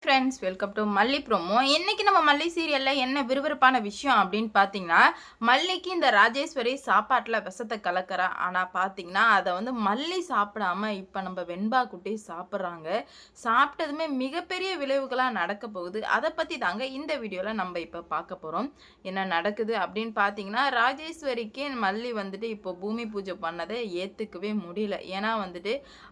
Friends welcome to மல்லி promo. இன்னைக்கு நம்ம மல்லி சீரியல்ல என்ன விறுவிறுப்பான விஷயம் அப்படின்னு பார்த்தீங்கன்னா, மல்லிக்கு இந்த ராஜேஸ்வரி சாப்பாட்டுல விஷத்த கலக்குறா. ஆனா பார்த்தீங்கன்னா, அத மல்லி சாப்பிடாம இப்ப நம்ம வெண்பா குட்டி சாப்பிடுறாங்க. சாப்பிட்டதுமே மிகப்பெரிய விளைவுகளா நடக்க போகுது. அத பத்தி தாங்க இந்த வீடியோல நம்ம இப்ப பார்க்க போறோம். என்ன நடக்குது அப்படின்னு பார்த்தீங்கன்னா, ராஜேஸ்வரிக்கு மல்லி இப்போ பூமி பூஜை பண்ணத ஏத்துக்கவே முடியல. ஏன்னா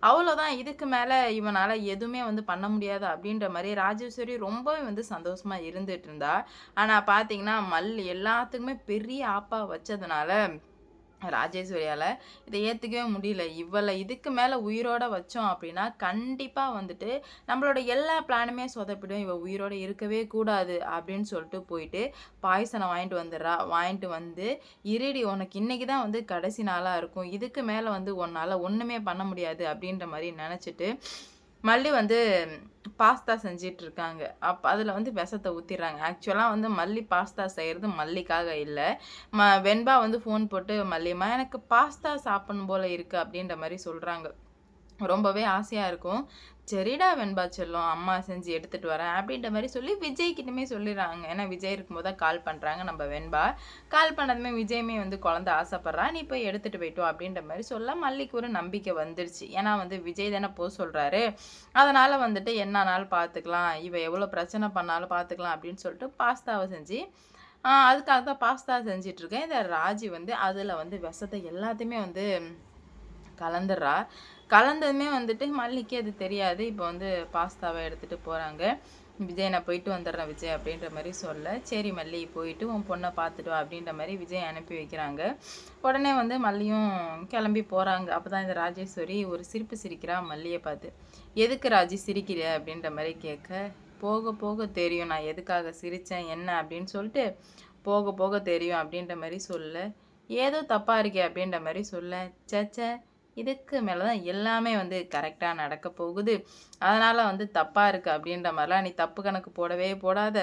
அவ்வளோதான் இதுக்கு மேல இவனால எதுவுமே பண்ண முடியாது அப்படின்ற மாரி ராஜேஸ்வரி ரொம்பவே சந்தோஷமா இருந்துட்டு இருந்தா. ஆனா பார்த்தீங்கன்னா, மல்லி எல்லாத்துக்குமே பெரிய ஆப்பா வச்சதுனால, ராஜேஸ்வரியால இத ஏத்துக்கவே முடியல. இவள இதுக்கு மேல உயிரோட வச்சோம் அப்படின்னா, கண்டிப்பா நம்மளோட எல்லா பிளானுமே சொதப்பிடும். இவ உயிரோட இருக்கவே கூடாது அப்படின்னு சொல்லிட்டு போயிட்டு, பாய்சன வாங்கிட்டு வந்துர்றா. வாங்கிட்டு வந்து, "இருடி உனக்கு இன்னைக்கு தான் கடைசி நாளா இருக்கும். இதுக்கு மேல உன்னால ஒண்ணுமே பண்ண முடியாது." அப்படின்ற மாரி நெனச்சுட்டு, மல்லி பாஸ்தா செஞ்சுட்டு இருக்காங்க. அதுல விஷத்த ஊத்திர்றாங்க. ஆக்சுவலா மல்லி பாஸ்தா செய்றது மல்லிக்காக இல்ல. வெண்பா ஃபோன் போட்டு, "மல்லியம்மா எனக்கு பாஸ்தா சாப்பிடணும் போல இருக்கு." அப்படின்ற மாரி சொல்றாங்க. ரொம்பவே ஆசையா இருக்கும். "சரிடா வெண்பா செல்லம், அம்மா செஞ்சு எடுத்துட்டு வரேன்." அப்படின்ற மாரி சொல்லி விஜய் கிட்டயுமே சொல்லிர்றாங்க. ஏன்னா விஜய் இருக்கும்போது தான் கால் பண்றாங்க நம்ம வெண்பா. கால் பண்ணதுமே விஜயுமே குழந்தை ஆசைப்படுறா. "நீ போய் எடுத்துட்டு போயிட்டு வா." அப்படின்ற மாரி சொல்ல மல்லிக்கு ஒரு நம்பிக்கை வந்துருச்சு. ஏன்னா விஜய் தானே போ சொல்றாரு. அதனால என்ன ஆனாலும் பார்த்துக்கலாம். இவ எவ்வளோ பிரச்சனை பண்ணாலும் பார்த்துக்கலாம் அப்படின்னு சொல்லிட்டு பாஸ்தாவ செஞ்சு அதுக்காக தான் பாஸ்தா செஞ்சுட்டுருக்கேன். இந்த ராஜி அதில விஷத்த எல்லாத்தையுமே கலந்துர்றா. கலந்ததுமே மல்லிக்கு அது தெரியாது. இப்போ பாஸ்தாவ எடுத்துட்டு போறாங்க. "விஜய் நான் போயிட்டு வந்துடுறேன் விஜய்" அப்படின்ற மாரி சொல்ல, "சரி மல்லி போயிட்டு உன் பொண்ண பார்த்துட்டு வா" அப்படின்ற மாரி விஜய் அனுப்பி வைக்கிறாங்க. உடனே மல்லியும் கிளம்பி போறாங்க. அப்பதான் இந்த ராஜேஸ்வரி ஒரு சிரிப்பு சிரிக்கிறா மல்லிய பார்த்து. "எதுக்கு ராஜி சிரிக்கிற?" அப்படின்ற மாரி கேட்க, "போக போக தெரியும் நான் எதுக்காக சிரிச்சேன் என்ன அப்படின்னு சொல்லிட்டு, போக போக தெரியும்" அப்படின்ற மாரி சொல்ல, "ஏதோ தப்பா இருக்கே" அப்படின்ற மாரி சொல்ல, "ச்சே இதுக்கு மேல தான் எல்லாமே கரெக்ட்டா நடக்க போகுது. அதனால தப்பா இருக்கு அப்படின்ற மாரிலாம் நீ தப்பு கணக்கு போடவே போடாத.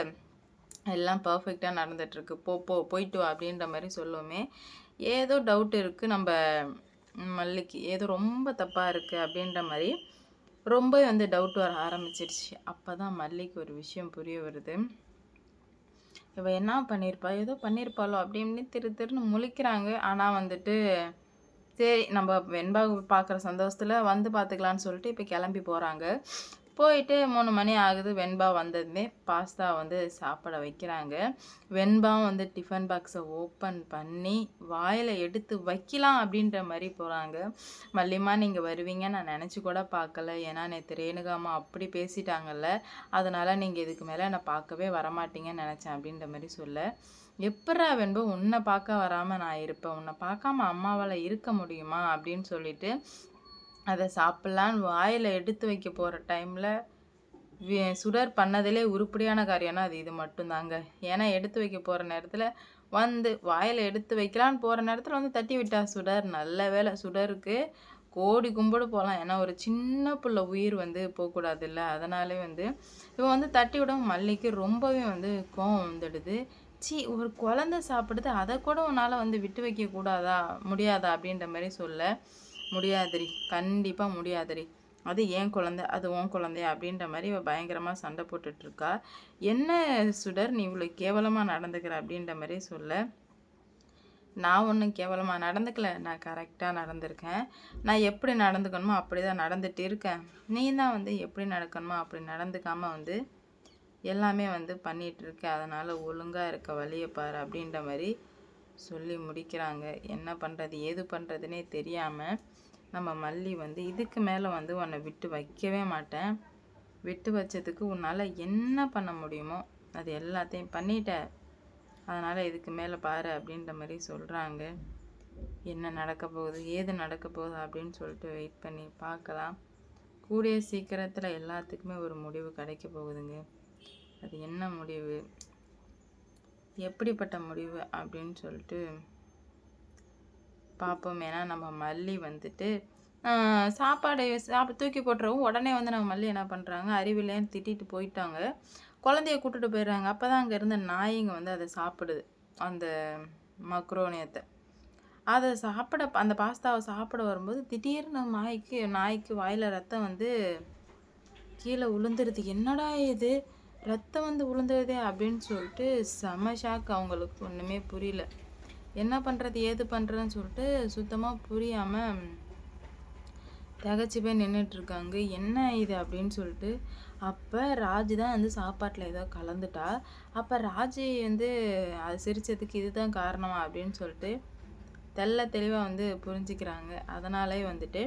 எல்லாம் பெர்ஃபெக்ட்டா நடந்துட்டுருக்கு. போயிட்டு வா" அப்படின்ற மாரி சொல்லவுமே, ஏதோ டவுட் இருக்கு நம்ப மல்லிக்கு. ஏதோ ரொம்ப தப்பா இருக்கு அப்படின்ற மாரி ரொம்பவே டவுட் வர ஆரம்பிச்சிருச்சு. அப்பதான் மல்லிக்கு ஒரு விஷயம் புரிய வருது. இவ என்ன பண்ணியிருப்பா? ஏதோ பண்ணியிருப்பாளோ அப்படின்னு திரு திருன்னு முழிக்கிறாங்க. ஆனா சரி நம்ம வெண்பாவ பார்க்குற சந்தோஷத்துல பார்த்துக்கலான்னு சொல்லிட்டு இப்ப கிளம்பி போறாங்க. போயிட்டு 3 மணி ஆகுது. வெண்பா வந்ததுமே பாஸ்தா சாப்பிட வைக்கிறாங்க. வெண்பாவும் டிஃபன் பாக்ஸ ஓப்பன் பண்ணி வாயில எடுத்து வைக்கலாம் அப்படின்ற மாரி போறாங்க. "மல்லிம்மா நீங்க வருவீங்கன்னு நான் நெனச்சு கூட பார்க்கல. ஏன்னா நேத்து ரேணுகாம்மா அப்படி பேசிட்டாங்கல்ல. அதனால நீங்க இதுக்கு மேல என்ன பார்க்கவே வரமாட்டீங்கன்னு நெனச்சேன்" அப்படின்ற மாரி சொல்ல, "எப்புட்றா வெண்பா உன்ன பார்க்க வராம நான் இருப்பேன்? உன்ன பார்க்காம அம்மாவால இருக்க முடியுமா?" அப்படின்னு சொல்லிட்டு அத சாப்பிடலான்னு வாயில எடுத்து வைக்க போற டைம்ல, சுடர் பண்ணதிலே உருப்படியான காரியம்னா அது இது மட்டும் தாங்க. ஏன்னா எடுத்து வைக்க போற நேரத்துல வாயில எடுத்து வைக்கலான்னு போற நேரத்துல தட்டி விட்டா சுடர். நல்ல வேளை சுடருக்கு கோடி கும்பிடு போலாம். ஏன்னா ஒரு சின்ன புள்ள உயிர் போக்கூடாதுல்ல. அதனாலே இவ தட்டி விடவும் மல்லிக்கு ரொம்பவே கோவம் வந்துடுது. "ச்சீ! ஒரு குழந்தை சாப்பிடுது. அத கூட உன்னால விட்டு வைக்க கூடாதா? முடியாதா?" அப்படின்ற மாரி சொல்ல, "முடியாதுடி. கண்டிப்பா முடியாதுடி. அது என் குழந்தை. அது உன் குழந்தையா?" அப்படின்ற மாரி இவ பயங்கரமா சண்டை போட்டுட்டு இருக்கா. "என்ன சுடர் நீ இவ்வளோ கேவலமா நடந்துக்கிற?" அப்படின்ற மாரி சொல்ல, "நான் ஒண்ணும் கேவலமா நடந்துக்கல. நான் கரெக்ட்டா நடந்திருக்கேன். நான் எப்படி நடந்துக்கணுமோ அப்படிதான் நடந்துட்டு இருக்கேன். நீ தான் எப்படி நடக்கணுமோ அப்படி நடந்துக்காம எல்லாமே பண்ணிட்டு இருக்க. அதனால ஒழுங்கா இருக்க வழிய பாரு" அப்படின்ற மாரி சொல்லி முடிக்கிறாங்க. என்ன பண்றது? ஏது பண்றதுன்னே தெரியாம நம்ம மல்லி இதுக்கு மேல உன்னை விட்டு வைக்கவே மாட்டேன். விட்டு வச்சதுக்கு உன்னால என்ன பண்ண முடியுமோ அது எல்லாத்தையும் பண்ணிட்ட. அதனால இதுக்கு மேல பாரு அப்படின்ற மாரி சொல்றாங்க. என்ன நடக்க போகுது? ஏது நடக்க போகுது? அப்படின்னு சொல்லிட்டு வெயிட் பண்ணி பார்க்கலாம். கூடிய சீக்கிரத்துல எல்லாத்துக்குமே ஒரு முடிவு கிடைக்க போகுதுங்க. அது என்ன முடிவு? எப்படிப்பட்ட முடிவு? அப்படின்னு சொல்லிட்டு பார்ப்போம். ஏன்னா நம்ம மல்லி சாப்பாடு தூக்கி போட்டுறவும் உடனே நம்ம மல்லி என்ன பண்ணுறாங்க, அறிவில்லைன்னு திட்டிட்டு போயிட்டாங்க. குழந்தைய கூட்டிட்டு போயிடுறாங்க. அப்போ தான் அங்கே இருந்த நாய்ங்க அதை சாப்பிடுது. அந்த மக்ரோனியத்தை. அதை அந்த பாஸ்தாவை சாப்பிட வரும்போது திடீர்னு நாய்க்கு வாயில் ரத்தம் கீழே விழுந்துருது. என்னடா இது ரத்தம் வந்து விழுந்துருதே அப்படின்னு சொல்லிட்டு செம ஷாக். அவங்களுக்கு ஒன்றுமே புரியல. என்ன பண்ணுறது ஏது பண்ணுறதுன்னு சொல்லிட்டு சுத்தமாக புரியாமல் திகச்சு போய் நின்றுட்டுருக்காங்க. என்ன இது அப்படின்னு சொல்லிட்டு அப்போ ராஜு தான் வந்து சாப்பாட்டில் ஏதோ கலந்துட்டா. அப்போ ராஜு வந்து அது சிரித்ததுக்கு இதுதான் காரணமா அப்படின்னு சொல்லிட்டு தெளிவாக வந்து புரிஞ்சுக்கிறாங்க. அதனாலே வந்துட்டு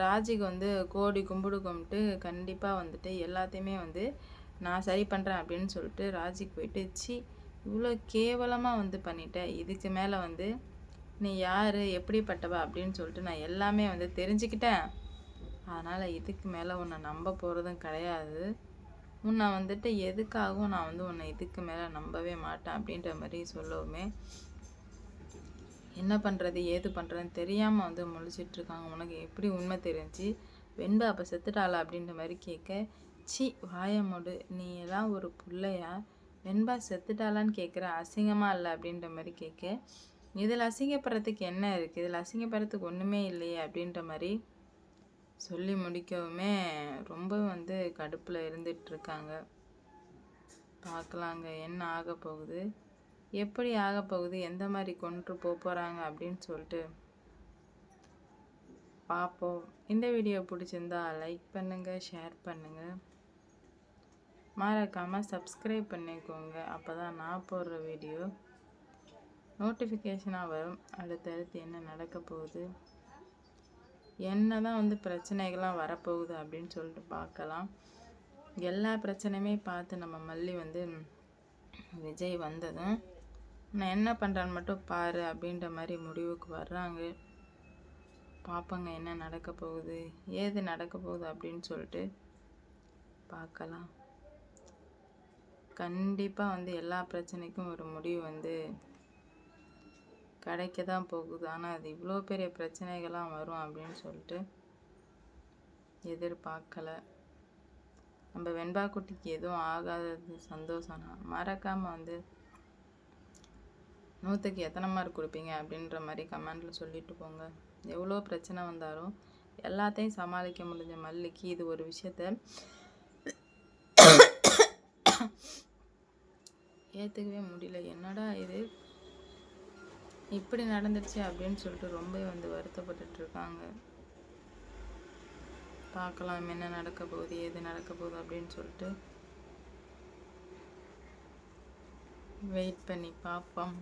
ராஜுக்கு வந்து கோடி கும்பிடு கும்பிட்டு கண்டிப்பாக வந்துட்டு எல்லாத்தையுமே வந்து நான் சரி பண்ணுறேன் அப்படின்னு சொல்லிட்டு ராஜுக்கு போயிட்டு இவ்வளோ கேவலமாக வந்து பண்ணிட்டேன். இதுக்கு மேலே வந்து நீ யார் எப்படிப்பட்டவ அப்படின்னு சொல்லிட்டு நான் எல்லாமே வந்து தெரிஞ்சுக்கிட்டேன். அதனால் இதுக்கு மேலே உன்னை நம்ப போகிறதும் கிடையாது. உன்னை வந்துட்டு எதுக்காகவும் நான் வந்து உன்னை இதுக்கு மேலே நம்பவே மாட்டேன் அப்படின்ற மாதிரி சொல்லவுமே என்ன பண்ணுறது ஏது பண்ணுறதுன்னு தெரியாமல் வந்து முழிச்சிட்ருக்காங்க. உனக்கு எப்படி உண்மை தெரிஞ்சு வெண்பா அப்போ செத்துட்டாளா அப்படின்ற மாதிரி கேட்க வாய மூடு, நீ எல்லாம் ஒரு பிள்ளையா வெண்பா செத்துட்டாளான்னு கேட்குற அசிங்கமாக இல்லை அப்படின்ற மாதிரி கேட்க இதில் அசிங்கப்படுறதுக்கு என்ன இருக்குது, இதில் அசிங்கப்படுறதுக்கு ஒன்றுமே இல்லையே அப்படின்ற மாதிரி சொல்லி முடிக்கவுமே ரொம்ப வந்து கடுப்பில் இருந்துகிட்ருக்காங்க. பார்க்கலாங்க என்ன ஆக போகுது, எப்படி ஆக போகுது, எந்த மாதிரி கொண்டு போகிறாங்க அப்படின்னு சொல்லிட்டு பார்ப்போம். இந்த வீடியோ பிடிச்சிருந்தா லைக் பண்ணுங்கள், ஷேர் பண்ணுங்கள், மறக்காமல் சப்ஸ்கிரைப் பண்ணிக்கோங்க. அப்போ தான் நான் போடுற வீடியோ நோட்டிஃபிகேஷனாக வரும். அடுத்தடுத்து என்ன நடக்க போகுது, என்ன தான் வந்து பிரச்சனைகள்லாம் வரப்போகுது அப்படின்னு சொல்லிட்டு பார்க்கலாம். எல்லா பிரச்சனையுமே பார்த்து நம்ம மல்லி வந்து விஜய் வந்ததும் நான் என்ன பண்ணுறேன்னு மட்டும் பாரு அப்படின்ற மாதிரி முடிவுக்கு வர்றாங்க. பார்ப்பங்க என்ன நடக்க போகுது ஏது நடக்க போகுது அப்படின்னு சொல்லிட்டு பார்க்கலாம். கண்டிப்பாக வந்து எல்லா பிரச்சனைக்கும் ஒரு முடிவு வந்து கிடைக்க தான் போகுது. ஆனால் அது இவ்வளோ பெரிய பிரச்சனைகள்லாம் வரும் அப்படின்னு சொல்லிட்டு எதிர்பார்க்கலை. நம்ம வெண்பா குட்டிக்கு எதுவும் ஆகாதது சந்தோஷம்னா மறக்காமல் வந்து 100க்கு எத்தனை மார்க் கொடுப்பீங்க அப்படின்ற மாதிரி கமெண்டில் சொல்லிட்டு போங்க. எவ்வளோ பிரச்சனை வந்தாலும் எல்லாத்தையும் சமாளிக்க முடிஞ்ச மல்லிக்கு இது ஒரு விஷயத்த ஏற்றுக்கவே முடியல. என்னடா இது இப்படி நடந்துருச்சு அப்படின்னு சொல்லிட்டு ரொம்ப வந்து வருத்தப்பட்டுட்ருக்காங்க. பார்க்கலாம் என்ன நடக்க போகுது ஏது நடக்க போகுது அப்படின்னு சொல்லிட்டு வெயிட் பண்ணி பார்ப்போம்.